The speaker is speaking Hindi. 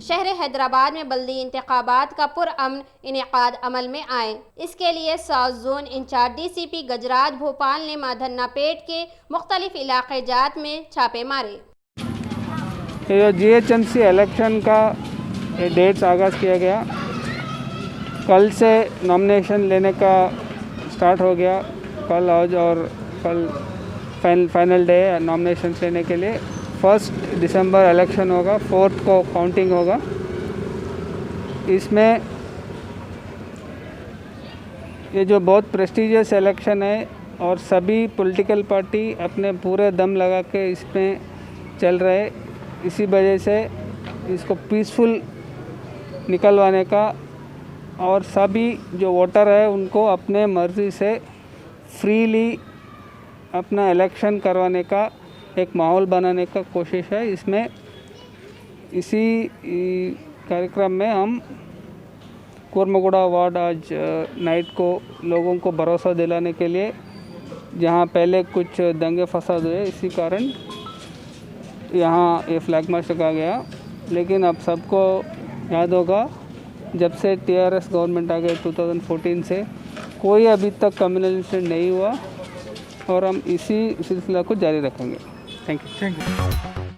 शहर हैदराबाद में बल्दी इंतखाबात का पुरअमन इनेकाद अमल में आए। इसके लिए साउथ जोन इंचार्ज DCP गजराज भोपाल ने माधन्ना पेट के मुख्तलिफ इलाके जात में छापे मारे। ये GHMC इलेक्शन का डेट्स आगाज़ किया गया। कल से नॉमिनेशन लेने का स्टार्ट हो गया। कल आज और कल फाइनल डे नॉमिनेशन लेने के लिए। 1 दिसंबर इलेक्शन होगा, 4 को काउंटिंग होगा। इसमें ये जो बहुत प्रेस्टिजियस इलेक्शन है और सभी पॉलिटिकल पार्टी अपने पूरे दम लगा के इसमें चल रहे, इसी वजह से इसको पीसफुल निकलवाने का और सभी जो वोटर है उनको अपने मर्ज़ी से फ्रीली अपना इलेक्शन करवाने का एक माहौल बनाने का कोशिश है। इसमें इसी कार्यक्रम में हम कोरमगुड़ा वार्ड आज नाइट को लोगों को भरोसा दिलाने के लिए, जहां पहले कुछ दंगे फसाद हुए, इसी कारण यहां ये फ्लैग मार्च रखा गया। लेकिन अब सबको याद होगा, जब से TRS गवर्नमेंट आ गई 2014 से कोई अभी तक कम्युनल इंसिडेंट नहीं हुआ और हम इसी सिलसिला को जारी रखेंगे। Thank you.